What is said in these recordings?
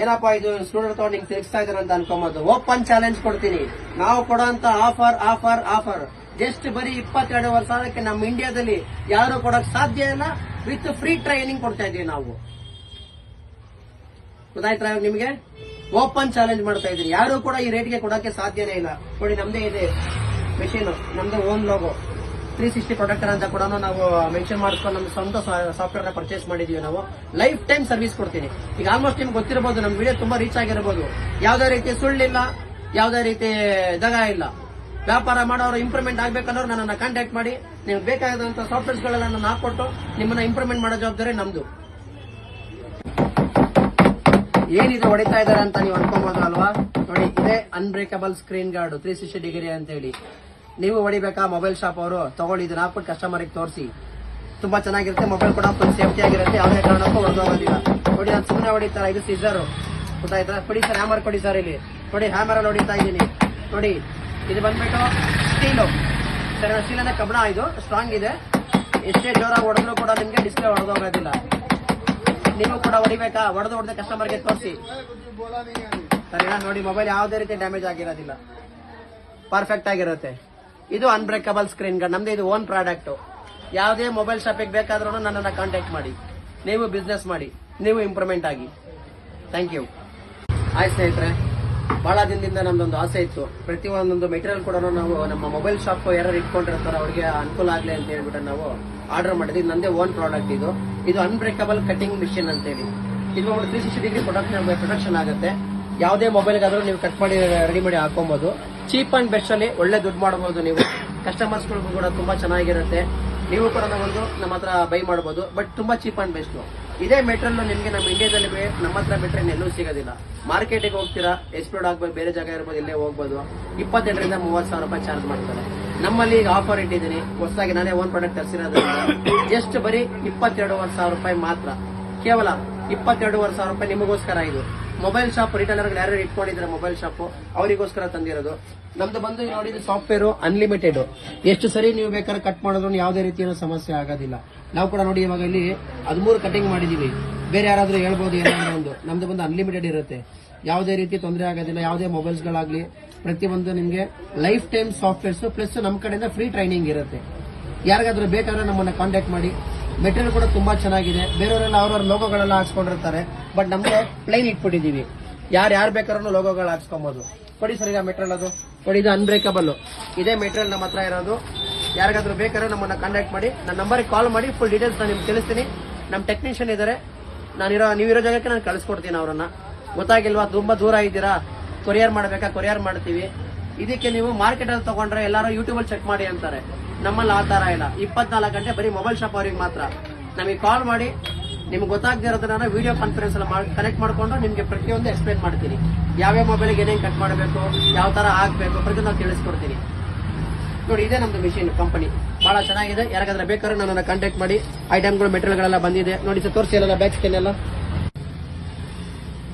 ಏನಪ್ಪಾ ಇದು ಸ್ಟೂಡೆಂಟ್ ತಗೊಂಡು ನಿಂಗೆ ತಿರುಗಿಸ್ತಾ ಇದಾರೆ ಅಂತ ಅನ್ಕೊಂಬೋದು. ಓಪನ್ ಚಾಲೆಂಜ್ ಕೊಡ್ತೀನಿ. ನಾವು ಕೊಡೋಂತ ಆಫರ್ ಜಸ್ಟ್ ಬರೀ 22,000 ನಮ್ಮ ಇಂಡಿಯಾದಲ್ಲಿ ಯಾರು ಕೊಡಕ್ ಸಾಧ್ಯ ಇಲ್ಲ. ವಿತ್ ಫ್ರೀ ಟ್ರೈನಿಂಗ್ ಕೊಡ್ತಾ ಇದೀವಿ ನಾವು. ಗೊತ್ತಾಯ್ತಾ ನಿಮ್ಗೆ? ಓಪನ್ ಚಾಲೆಂಜ್ ಮಾಡ್ತಾ ಇದೀನಿ. ಯಾರು ಕೂಡ ಈ ರೇಟ್ಗೆ ಕೊಡಕ್ಕೆ ಸಾಧ್ಯನೇ ಇಲ್ಲ. ನೋಡಿ, ನಮ್ದೇ ಇದೆ ಮೆಷಿನ್, ನಮ್ದೇ ಓನ್ ಲೋಗೋ 360 ಪ್ರೊಡಕ್ಟರ್ ಅಂತ ಕೂಡ ನಾವು ಮೆನ್ಷನ್ ಮಾಡಿಸ್ಕೊಂಡು ನಮ್ಮ ಸ್ವಂತ ಸಾಫ್ಟ್ವೇರ್ ಪರ್ಚೇಸ್ ಮಾಡಿದೀವಿ. ನಾವು ಲೈಫ್ ಟೈಮ್ ಸರ್ವಿಸ್ ಕೊಡ್ತೀನಿ. ಈಗ ಆಲ್ಮೋಸ್ಟ್ ನಿಮ್ಗೆ ಗೊತ್ತಿರಬಹುದು, ನಮ್ಮ ವಿಡಿಯೋ ತುಂಬಾ ರೀಚ್ ಆಗಿರಬಹುದು. ಯಾವ್ದೇ ರೀತಿ ಸುಳ್ಳಿಲ್ಲ, ಯಾವ್ದೇ ರೀತಿ ದಗ ಇಲ್ಲ. ವ್ಯಾಪಾರ ಮಾಡೋರು ಇಂಪ್ರೂವ್ಮೆಂಟ್ ಆಗ್ಬೇಕನ್ನೋರು ನನ್ನನ್ನು ಕಾಂಟ್ಯಾಕ್ಟ್ ಮಾಡಿ. ನಿಮ್ಗೆ ಬೇಕಾದಂತ ಸಾಫ್ಟ್ವೇರ್ಸ್ ಗಳೆಲ್ಲ ನಾನು ಹಾಕೊಟ್ಟು ನಿಮ್ಮನ್ನ ಇಂಪ್ರೂವ್ಮೆಂಟ್ ಮಾಡೋ ಜವಾಬ್ದಾರಿ ನಮ್ದು. ಏನಿದು ಹೊಡಿತಾ ಇದಾರೆ ಅಂತ ನೀವು ಅನ್ಕೋಬಹುದು ಅಲ್ವಾ? ನೋಡಿ, ಇದೇ ಅನ್ಬ್ರೇಕಬಲ್ ಸ್ಕ್ರೀನ್ ಗಾರ್ಡ್ 360 ಡಿಗ್ರಿ ಅಂತ ಹೇಳಿ. ನೀವು ಹೊಡಿಬೇಕಾ? ಮೊಬೈಲ್ ಶಾಪ್ ಅವರು ತಗೊಳ್ಳಿ, ಇದನ್ನ ಹಾಕ್ಬಿಟ್ಟು ಕಸ್ಟಮರ್ಗೆ ತೋರಿಸಿ. ತುಂಬಾ ಚೆನ್ನಾಗಿರುತ್ತೆ. ಮೊಬೈಲ್ ಕೂಡ ಫುಲ್ ಸೇಫ್ಟಿ ಆಗಿರುತ್ತೆ. ಯಾವುದೇ ಕಾರಣಕ್ಕೂ ಹೊರದೋಗೋದಿಲ್ಲ. ನೋಡಿ, ನಾನು ಸುಮ್ಮನೆ ಹೊಡಿತಾರ. ಇದು ಸೀಸರ್, ಗೊತ್ತಾಯ್ತಾ? ಕೊಡಿ ಸರ್, ಹ್ಯಾಮರ್ ಕೊಡಿ ಸರ್. ಇಲ್ಲಿ ನೋಡಿ, ಹ್ಯಾಮರ್ ಅಲ್ಲಿ ಹೊಡಿತಾ ಇದ್ದೀನಿ. ನೋಡಿ, ಇದು ಬಂದ್ಬಿಟ್ಟು ಸ್ಟೀಲು ಸರ್. ಸ್ಟೀಲ್ ಅಂದ್ರೆ ಕಬ್ಬಣ. ಇದು ಸ್ಟ್ರಾಂಗ್ ಇದೆ. ಎಷ್ಟೇ ಜೋರಾಗಿ ಹೊಡೆದ್ರು ಕೂಡ ನಿಮ್ಗೆ ಡಿಸ್ಪ್ಲೇ ಹೊಡೆದೋಗೋದಿಲ್ಲ. ನೀವು ಕೂಡ ಹೊಡಿಬೇಕಾ? ಹೊಡೆದ ಕಸ್ಟಮರ್ಗೆ ತೋರಿಸಿ. ಸರಿನಾ? ನೋಡಿ, ಮೊಬೈಲ್ ಯಾವುದೇ ರೀತಿ ಡ್ಯಾಮೇಜ್ ಆಗಿರೋದಿಲ್ಲ, ಪರ್ಫೆಕ್ಟ್ ಆಗಿರುತ್ತೆ. ಇದು ಅನ್ಬ್ರೇಕಬಲ್ ಸ್ಕ್ರೀನ್ ಗಾರ್ಡ್ ನಮ್ದು. ಇದು ಓನ್ ಪ್ರಾಡಕ್ಟ್. ಯಾವುದೇ ಮೊಬೈಲ್ ಶಾಪಿಗೆ ಬೇಕಾದ್ರೂ ನನ್ನನ್ನು ಕಾಂಟ್ಯಾಕ್ಟ್ ಮಾಡಿ. ನೀವು ಬಿಸ್ನೆಸ್ ಮಾಡಿ, ನೀವು ಇಂಪ್ರೂವ್ಮೆಂಟ್ ಆಗಿ. Thank you. ಆಯ್ತು ಸ್ನೇಹಿತರೆ, ಬಹಳ ದಿನದಿಂದ ನಮ್ದೊಂದು ಆಸೆ ಇತ್ತು. ಪ್ರತಿ ಒಂದೊಂದು ಮೆಟೀರಿಯಲ್ ಕೂಡ ನಾವು ನಮ್ಮ ಮೊಬೈಲ್ ಶಾಪ್ ಯಾರು ಇಟ್ಕೊಂಡಿರ್ತಾರೋ ಅವ್ರಿಗೆ ಅನುಕೂಲ ಆಗ್ಲಿ ಅಂತ ಹೇಳ್ಬಿಟ್ಟು ನಾವು ಆರ್ಡರ್ ಮಾಡಿದ್ವಿ. ನಂದೇ ಓನ್ ಪ್ರಾಡಕ್ಟ್ ಇದು. ಇದು ಅನ್ಬ್ರೇಕಬಲ್ ಕಟಿಂಗ್ ಮಿಷಿನ್ ಅಂತ ಹೇಳಿ. ಇದು 360 ಡಿಗ್ರಿ ಪ್ರೊಡಕ್ಷನ್ ಆಗುತ್ತೆ. ಯಾವುದೇ ಮೊಬೈಲ್ಗಾದ್ರೂ ನೀವು ಕಟ್ ಮಾಡಿ ರೆಡಿ ಮಾಡಿ ಹಾಕೊಬಹುದು. ಚೀಪ್ ಅಂಡ್ ಬೆಸ್ಟ್ ಅಲ್ಲಿ ಒಳ್ಳೆ ದುಡ್ಡು ಮಾಡಬಹುದು. ನೀವು ಕಸ್ಟಮರ್ಸ್ಗಳಿಗೂ ಕೂಡ ತುಂಬಾ ಚೆನ್ನಾಗಿರುತ್ತೆ. ನೀವು ಕೂಡ ನಮ್ಮ ಹತ್ರ ಬೈ ಮಾಡಬಹುದು. ಬಟ್ ತುಂಬಾ ಚೀಪ್ ಅಂಡ್ ಬೆಸ್ಟ್. ಇದೇ ಮೆಟೀರಿಯಲ್ ನಿಮ್ಗೆ ನಮ್ಮ ಇಂಡಿಯಾದಲ್ಲಿ ನಮ್ಮ ಹತ್ರ ಬಿಟ್ಟರೆ ಎಲ್ಲೂ ಸಿಗೋದಿಲ್ಲ. ಮಾರ್ಕೆಟಿಗೆ ಹೋಗ್ತೀರಾ, ಎಕ್ಸ್ಪ್ಲೋರ್ಡ್ ಆಗ್ಬೋದು, ಬೇರೆ ಜಾಗ ಇರ್ಬೋದು, ಇಲ್ಲೇ ಹೋಗ್ಬೋದು. 22,000 ರಿಂದ 30,000 ರೂಪಾಯಿ ಚಾರ್ಜ್ ಮಾಡ್ತಾರೆ. ನಮ್ಮಲ್ಲಿ ಈಗ ಆಫರ್ ಇಟ್ಟಿದ್ದೀನಿ. ಹೊಸದಾಗಿ ನಾನೇ ಓನ್ ಪ್ರಾಡಕ್ಟ್ ತರಿಸಿರೋದ್ರಿಂದ ಜಸ್ಟ್ ಬರೀ 22,000 ರೂಪಾಯಿ ಮಾತ್ರ. ಕೇವಲ 22,000 ರೂಪಾಯಿ ನಿಮಗೋಸ್ಕರ. ಇದು ಮೊಬೈಲ್ ಶಾಪ್ ರಿಟೇಲರ್ ಯಾರು ಇಟ್ಕೊಂಡಿದ್ರೆ ಮೊಬೈಲ್ ಶಾಪ್ ಅವರಿಗೋಸ್ಕರ ತಂದಿರೋದು. ನಮ್ದು ಬಂದು ನೋಡಿ, ಇದು ಸಾಫ್ಟ್ವೇರ್ ಅನ್ಲಿಮಿಟೆಡ್. ಎಷ್ಟು ಸರಿ ನೀವು ಬೇಕಾದ್ರೆ ಕಟ್ ಮಾಡಿದ್ರು ಯಾವುದೇ ರೀತಿಯ ಸಮಸ್ಯೆ ಆಗೋದಿಲ್ಲ. ನಾವು ಕೂಡ ನೋಡಿ, ಇವಾಗ ಇಲ್ಲಿ 13 ಕಟಿಂಗ್ ಮಾಡಿದೀವಿ. ಬೇರೆ ಯಾರಾದ್ರೂ ಹೇಳ್ಬೋದು ಏನಾದ್ರು ಒಂದು. ನಮ್ದು ಬಂದು ಅನ್ಲಿಮಿಟೆಡ್ ಇರುತ್ತೆ. ಯಾವುದೇ ರೀತಿ ತೊಂದರೆ ಆಗೋದಿಲ್ಲ. ಯಾವುದೇ ಮೊಬೈಲ್ಸ್ ಗಳಾಗ್ಲಿ ಪ್ರತಿಯೊಂದು ನಿಮ್ಗೆ ಲೈಫ್ ಟೈಮ್ ಸಾಫ್ಟ್ವೇರ್ಸ್ ಪ್ಲಸ್ ನಮ್ಮ ಕಡೆಯಿಂದ ಫ್ರೀ ಟ್ರೈನಿಂಗ್ ಇರುತ್ತೆ. ಯಾರಿಗಾದ್ರೂ ಬೇಕಾದ್ರೆ ನಮ್ಮನ್ನ ಕಾಂಟ್ಯಾಕ್ಟ್ ಮಾಡಿ. ಮೆಟೀರಿಯಲ್ ಕೂಡ ತುಂಬಾ ಚೆನ್ನಾಗಿದೆ. ಬೇರೆಯವರೆಲ್ಲ ಅವ್ರವ್ರ ಲೋಗೋಗಳೆಲ್ಲ ಹಾಕ್ಸ್ಕೊಂಡಿರ್ತಾರೆ. ಬಟ್ ನಮ್ಗೆ ಪ್ಲೈನ್ ಇಟ್ಬಿಟ್ಟಿದೀವಿ. ಯಾರು ಬೇಕಾದ್ರೂ ಲೋಗೋಗಳು ಹಾಕ್ಸ್ಕೊಬಹುದು. ಕೊಡಿ ಸರ್, ಈಗ ಮೆಟೀರಿಯಲ್ ಅದು ನೋಡಿ. ಇದು ಅನ್ಬ್ರೇಕಬಲ್. ಇದೇ ಮೆಟೀರಿಯಲ್ ನಮ್ಮ ಹತ್ರ ಇರೋದು. ಯಾರಿಗಾದ್ರೂ ಬೇಕಾದ್ರೆ ನಮ್ಮನ್ನ ಕಾಂಟ್ಯಾಕ್ಟ್ ಮಾಡಿ. ನನ್ನ ನಂಬರ್ಗೆ ಕಾಲ್ ಮಾಡಿ. ಫುಲ್ ಡೀಟೇಲ್ಸ್ ನಾನು ನಿಮ್ಗೆ ತಿಳಿಸ್ತೀನಿ. ನಮ್ಮ ಟೆಕ್ನಿಷಿಯನ್ ಇದ್ದಾರೆ. ನೀವಿರೋ ಜಾಗಕ್ಕೆ ನಾನು ಕಳಿಸ್ಕೊಡ್ತೀನಿ ಅವ್ರನ್ನ. ಗೊತ್ತಾಗಿಲ್ವಾ? ತುಂಬಾ ದೂರ ಇದ್ದೀರಾ, ಕೊರಿಯರ್ ಮಾಡಬೇಕಾ? ಕೊರಿಯರ್ ಮಾಡ್ತೀವಿ. ಇದಕ್ಕೆ ನೀವು ಮಾರ್ಕೆಟ್ ಅಲ್ಲಿ ತಗೊಂಡ್ರೆ ಎಲ್ಲಾರು ಯೂಟ್ಯೂಬ್ ಅಲ್ಲಿ ಚೆಕ್ ಮಾಡಿ ಅಂತಾರೆ. ನಮ್ಮಲ್ಲಿ ಆ ತರ ಇಲ್ಲ. 24 ಗಂಟೆ ಬರೀ ಮೊಬೈಲ್ ಶಾಪ್ ಅವ್ರಿಗೆ ಮಾತ್ರ. ನಮಗೆ ಕಾಲ್ ಮಾಡಿ. ನಿಮ್ಗೆ ಗೊತ್ತಾಗದಿರೋದನ್ನ ವಿಡಿಯೋ ಕಾನ್ಫರೆನ್ಸ್ ಎಲ್ಲ ಕನೆಕ್ಟ್ ಮಾಡ್ಕೊಂಡು ನಿಮ್ಗೆ ಪ್ರತಿಯೊಂದು ಎಕ್ಸ್ಪ್ಲೈನ್ ಮಾಡ್ತೀನಿ. ಯಾವ್ಯಾವ ಮೊಬೈಲ್ಗೆ ಏನೇನು ಕಟ್ ಮಾಡಬೇಕು, ಯಾವ ತರ ಹಾಕ್ಬೇಕು, ಪ್ರತಿಯೊಂದು ನಾನು ತಿಳಿಸ್ಕೊಡ್ತೀನಿ. ನೋಡಿ, ಇದೇ ನಮ್ದು ಮಿಷಿನ್ ಕಂಪನಿ. ಬಹಳ ಚೆನ್ನಾಗಿದೆ. ಯಾರಿಗಾದ್ರೆ ಬೇಕಾದ್ರೆ ನನ್ನನ್ನು ಕಾಂಟ್ಯಾಕ್ಟ್ ಮಾಡಿ. ಐಟಮ್ಗಳು ಮೆಟೀರಿಯಲ್ ಗಳೆಲ್ಲ ಬಂದಿದೆ ನೋಡಿ ಸರ್. ತೋರಿಸಿ ಎಲ್ಲ ಬ್ಯಾಕ್ ಸ್ಕಿನ್ ಎಲ್ಲ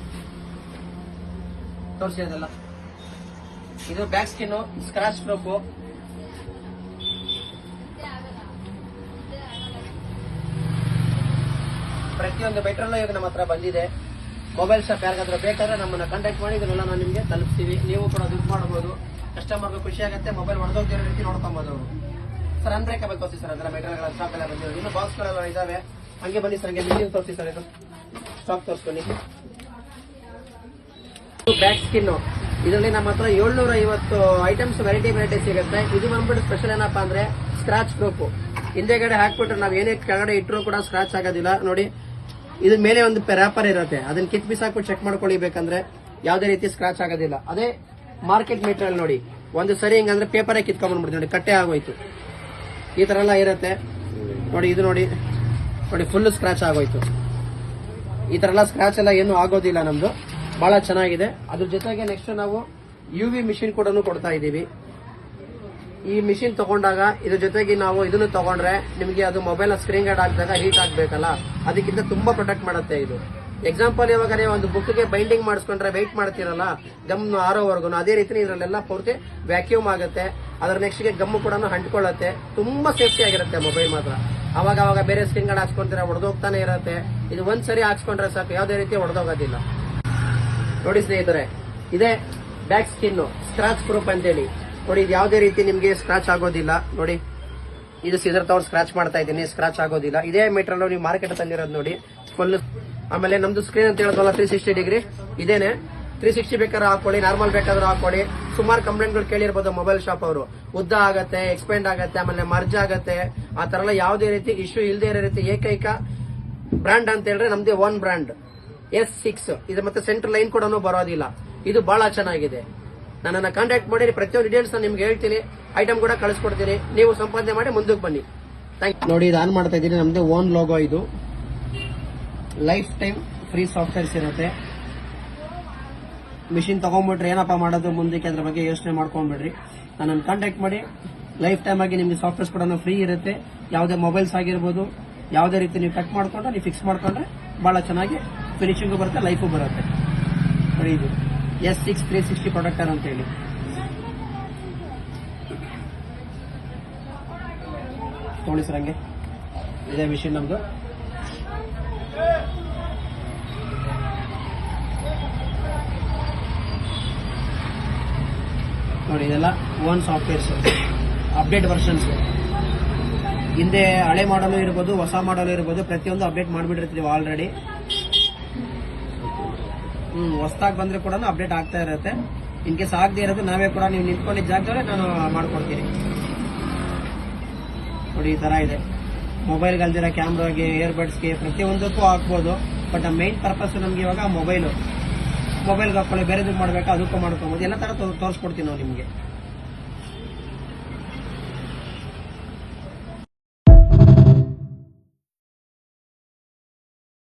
ತೋರಿಸಿ. ಅದೆಲ್ಲ ಇದು ಬ್ಯಾಕ್ ಸ್ಕಿನ್, ಸ್ಕ್ರಾಚ್ ಪ್ರೂಫ್. ಪ್ರತಿಯೊಂದು ಮೆಟೀರಿಯಲ್ ಈಗ ನಮ್ಮ ಹತ್ರ ಬಂದಿದೆ. ಮೊಬೈಲ್ ಶಾಪ್ ಯಾರಿಗಾದ್ರೂ ಬೇಕಾದ್ರೆ ನಮ್ಮನ್ನ ಕಾಂಟ್ಯಾಕ್ಟ್ ಮಾಡಿ. ಇದನ್ನೆಲ್ಲ ನಾವು ನಿಮ್ಗೆ ತಲುಪಿಸ್ತೀವಿ. ನೀವು ಕೂಡ ದುಡ್ಡು ಮಾಡಬಹುದು. ಕಸ್ಟಮರ್ಗೂ ಖುಷಿ ಆಗುತ್ತೆ. ಮೊಬೈಲ್ ಹೊಡೆದೋಗ್ತಿರೋ ರೀತಿ ನೋಡ್ಕೊಬಹುದು ಅವರು. ಸರ್, ಅನ್ಬ್ರೇಕಬಲ್ ತೋರಿಸಿ ಸರ್. ಅದೆಲ್ಲ ಮೆಟೀರಿಯಲ್ ಸ್ಟಾಕ್ ಎಲ್ಲ ಬಂದಿರೋದು. ಇನ್ನು ಬಾಕ್ಸ್ ಗಳೆಲ್ಲ ಇದಾವೆ. ಹಂಗೆ ಬನ್ನಿ ಸರ್. ಹಂಗೆ ಮಿಷಿನ್ ತೋರಿಸಿ ಸರ್. ಇದು ಸ್ಟಾಕ್ ತೋರಿಸ್ಕೊಂಡು. ಬ್ಯಾಕ್ ಸ್ಕಿನ್ ಇದರಲ್ಲಿ ನಮ್ಮ ಹತ್ರ 750 ಐಟಮ್ಸ್ ವೆರೈಟಿ ಸಿಗುತ್ತೆ. ಇದು ಬಂದ್ಬಿಟ್ಟು ಸ್ಪೆಷಲ್ ಏನಪ್ಪಾ ಅಂದ್ರೆ ಸ್ಕ್ರಾಚ್ ಪ್ರೂಫ್. ಹಿಂದೆಗಡೆ ಹಾಕ್ಬಿಟ್ರೆ ನಾವು ಏನೇ ಕೆಳಗಡೆ ಇಟ್ಟರು ಕೂಡ ಸ್ಕ್ರಾಚ್ ಆಗೋದಿಲ್ಲ. ನೋಡಿ, ಇದ್ರ ಮೇಲೆ ಒಂದು ರ್ಯಾಪರ್ ಇರುತ್ತೆ. ಅದನ್ನ ಕಿತ್ ಬಿಸಾಕ್ಬಿಟ್ಟು ಚೆಕ್ ಮಾಡ್ಕೊಳ್ಳಿ. ಬೇಕಂದ್ರೆ ಯಾವುದೇ ರೀತಿ ಸ್ಕ್ರಾಚ್ ಆಗೋದಿಲ್ಲ. ಅದೇ ಮಾರ್ಕೆಟ್ ಮೆಟೀರಿಯಲ್ ನೋಡಿ, ಒಂದು ಸರಿ ಹಿಂಗಂದ್ರೆ ಪೇಪರೇ ಕಿತ್ಕೊಂಡ್ಬಿಡ್ಬಿಡ್ತೀವಿ. ನೋಡಿ, ಕಟ್ಟೆ ಆಗೋಯ್ತು. ಈ ತರ ಎಲ್ಲ ಇರುತ್ತೆ ನೋಡಿ. ಇದು ನೋಡಿ ಫುಲ್ ಸ್ಕ್ರಾಚ್ ಆಗೋಯ್ತು. ಈ ತರ ಎಲ್ಲ ಸ್ಕ್ರಾಚ್ ಎಲ್ಲ ಏನು ಆಗೋದಿಲ್ಲ. ನಮ್ದು ಬಹಳ ಚೆನ್ನಾಗಿದೆ. ಅದ್ರ ಜೊತೆಗೆ ನೆಕ್ಸ್ಟ್ ನಾವು UV ಮಿಷಿನ್ ಕೂಡ ಕೊಡ್ತಾ ಇದೀವಿ. ಈ ಮಿಷಿನ್ ತಗೊಂಡಾಗ ಇದ್ರ ಜೊತೆಗೆ ನಾವು ಇದನ್ನು ತಗೊಂಡ್ರೆ ನಿಮಗೆ ಅದು ಮೊಬೈಲ್ ಸ್ಕ್ರೀನ್ ಗಾರ್ಡ್ ಹಾಕಿದಾಗ ಹೀಟ್ ಆಗ್ಬೇಕಲ್ಲ, ಅದಕ್ಕಿಂತ ತುಂಬಾ ಪ್ರೊಟೆಕ್ಟ್ ಮಾಡುತ್ತೆ ಇದು. ಎಕ್ಸಾಂಪಲ್, ಇವಾಗ ನೀವು ಒಂದು ಬುಕ್ಗೆ ಬೈಂಡಿಂಗ್ ಮಾಡಿಸ್ಕೊಂಡ್ರೆ ವೆಯ್ಟ್ ಮಾಡ್ತೀರಲ್ಲ ಗಮ್ ಆರೋವರೆಗೂ, ಅದೇ ರೀತಿ ಇದರಲ್ಲೆಲ್ಲ ಪೂರ್ತಿ ವ್ಯಾಕ್ಯೂಮ್ ಆಗುತ್ತೆ. ಅದರ ನೆಕ್ಸ್ಟ್ಗೆ ಗಮ್ಮು ಕೂಡ ಅಂಟ್ಕೊಳ್ಳುತ್ತೆ. ತುಂಬಾ ಸೇಫ್ಟಿ ಆಗಿರುತ್ತೆ ಮೊಬೈಲ್ ಮಾತ್ರ. ಅವಾಗ ಬೇರೆ ಸ್ಕ್ರೀನ್ ಗಾರ್ಡ್ ಹಾಕ್ಸ್ಕೊಂತೀರ, ಹೊಡೆದೋಗ್ತಾನೆ ಇರುತ್ತೆ. ಇದು ಒಂದ್ಸರಿ ಹಾಕ್ಸ್ಕೊಂಡ್ರೆ ಸಾಕು, ಯಾವುದೇ ರೀತಿ ಹೊಡೆದೋಗೋದಿಲ್ಲ. ನೋಡಿ ಸ್ನೇಹಿತರೆ, ಇದೇ ಬ್ಯಾಕ್ ಸ್ಕಿನ್ ಸ್ಕ್ರಾಚ್ ಪ್ರೂಫ್ ಅಂತೇಳಿ. ನೋಡಿ, ಇದು ಯಾವುದೇ ರೀತಿ ನಿಮ್ಗೆ ಸ್ಕ್ರಾಚ್ ಆಗೋದಿಲ್ಲ. ನೋಡಿ, ಇದು ಸೀಸರ್ ತಗೊಂಡು ಸ್ಕ್ರಾಚ್ ಮಾಡ್ತಾ ಇದ್ದೀನಿ, ಸ್ಕ್ರಾಚ್ ಆಗೋದಿಲ್ಲ. ಇದೇ ಮೀಟರ್ ನೀವು ಮಾರ್ಕೆಟ್ ತಂದಿರೋದು ನೋಡಿ ಫುಲ್. ಆಮೇಲೆ ನಮ್ದು ಸ್ಕ್ರೀನ್ ಅಂತ ಹೇಳಿದ್ವಲ್ಲ 360 ಡಿಗ್ರಿ, ಇದೇನೆ. 360 ಬೇಕಾದ್ರೆ ಹಾಕೊಳ್ಳಿ, ನಾರ್ಮಲ್ ಬೇಕಾದ್ರೂ ಹಾಕೊಳ್ಳಿ. ಸುಮಾರು ಕಂಪ್ಲೇಂಟ್ಗಳು ಕೇಳಿರ್ಬೋದು ಮೊಬೈಲ್ ಶಾಪ್ ಅವರು, ಉದ್ದ ಆಗತ್ತೆ, ಎಕ್ಸ್ಪೆಂಡ್ ಆಗತ್ತೆ, ಆಮೇಲೆ ಮರ್ಜ್ ಆಗತ್ತೆ, ಆ ತರ ಎಲ್ಲ ಯಾವುದೇ ರೀತಿ ಇಶ್ಯೂ ಇಲ್ಲದೆ ಇರೋ ರೀತಿ ಏಕೈಕ ಬ್ರ್ಯಾಂಡ್ ಅಂತ ಹೇಳಿದ್ರೆ ನಮ್ದೇ ಓನ್ ಬ್ರ್ಯಾಂಡ್ S6. ಇದು ಮತ್ತೆ ಸೆಂಟರ್ ಲೈನ್ ಕೂಡ ಬರೋದಿಲ್ಲ. ಇದು ಬಹಳ ಚೆನ್ನಾಗಿದೆ. ನನ್ನನ್ನು ಕಾಂಟ್ಯಾಕ್ಟ್ ಮಾಡಿ, ಪ್ರತಿಯೊಂದು ಡೀಟೇಲ್ಸ್ ನಿಮ್ಗೆ ಹೇಳ್ತೀನಿ, ಐಟಮ್ ಕೂಡ ಕಳಿಸ್ಕೊಡ್ತೀನಿ. ನೀವು ಸಂಪಾದನೆ ಮಾಡಿ ಮುಂದಕ್ಕೆ ಬನ್ನಿ. ನೋಡಿ, ಇದು ಆನ್ ಮಾಡ್ತಾ ಇದ್ದೀನಿ. ನಮ್ದು ಓನ್ ಲೋಗೋ. ಇದು ಲೈಫ್ ಟೈಮ್ ಫ್ರೀ ಸಾಫ್ಟ್ವೇರ್ಸ್ ಇರುತ್ತೆ. ಮಿಷಿನ್ ತಗೊಂಡ್ಬಿಟ್ರೆ ಏನಪ್ಪಾ ಮಾಡೋದು ಮುಂದಕ್ಕೆ, ಅದ್ರ ಬಗ್ಗೆ ಯೋಚನೆ ಮಾಡ್ಕೊಂಡ್ಬಿಡ್ರಿ. ನನ್ನನ್ನು ಕಾಂಟ್ಯಾಕ್ಟ್ ಮಾಡಿ. ಲೈಫ್ ಟೈಮ್ ಆಗಿ ನಿಮ್ಗೆ ಸಾಫ್ಟ್ವೇರ್ಸ್ ಕೂಡ ಫ್ರೀ ಇರುತ್ತೆ. ಯಾವುದೇ ಮೊಬೈಲ್ಸ್ ಆಗಿರ್ಬೋದು, ಯಾವುದೇ ರೀತಿ ನೀವು ಕಟ್ ಮಾಡ್ಕೊಂಡ್ರೆ, ನೀವು ಫಿಕ್ಸ್ ಮಾಡ್ಕೊಂಡ್ರೆ ಬಹಳ ಚೆನ್ನಾಗಿ ಫಿನಿಶಿಂಗು ಬರುತ್ತೆ, ಲೈಫು ಬರುತ್ತೆ. ನೋಡಿ, ಇದು S6 360 ಪ್ರೊಡಕ್ಟರ್ ಅಂತ ಹೇಳಿ. ತೋಳಿ ಸರ್, ಹಂಗೆ ಇದೇ ಮಿಷಿನ್ ನಮ್ದು. ನೋಡಿ, ಇದೆಲ್ಲ ಓನ್ ಸಾಫ್ಟ್ವೇರ್ಸ್, ಅಪ್ಡೇಟ್ ವರ್ಷನ್ಸ್. ಹಿಂದೆ ಹಳೆ ಮಾಡಲು ಇರ್ಬೋದು, ಹೊಸ ಮಾಡಲು ಇರ್ಬೋದು, ಪ್ರತಿಯೊಂದು ಅಪ್ಡೇಟ್ ಮಾಡಿಬಿಟ್ಟಿರ್ತೀವಿ ಆಲ್ರೆಡಿ. ಹೊಸದಾಗಿ ಬಂದ್ರೆ ಕೂಡ ಅಪ್ಡೇಟ್ ಆಗ್ತಾ ಇರುತ್ತೆ. ಇನ್ ಕೇಸ್ ಆಗದೆ ಇರೋದು ನಾವೇ ಕೂಡ ನೀವು ನಿಂತ್ಕೊಂಡಿದ್ದ ಜಾಗದಲ್ಲೇ ನಾನು ಮಾಡ್ಕೊಡ್ತೀನಿ. ನೋಡಿ, ಈ ತರ ಇದೆ. ಮೊಬೈಲ್ಗೆ ಅಲ್ದಿರೋ ಕ್ಯಾಮ್ರಾಗೆ, ಇಯರ್ಬಡ್ಸ್ಗೆ, ಪ್ರತಿಯೊಂದಕ್ಕೂ ಹಾಕ್ಬೋದು. ಬಟ್ ಮೇನ್ ಪರ್ಪಸ್ ನಮ್ಗೆ ಇವಾಗ ಮೊಬೈಲ್ಗೆ ಹಾಕೊಳ್ಳಿ, ಬೇರೆದಕ್ಕೆ ಮಾಡಬೇಕಾ ಅದಕ್ಕೂ ಮಾಡ್ಕೊಬೋದು. ಎಲ್ಲ ತರ ತೋರಿಸ್ಕೊಡ್ತೀವಿ ನಾವು ನಿಮಗೆ.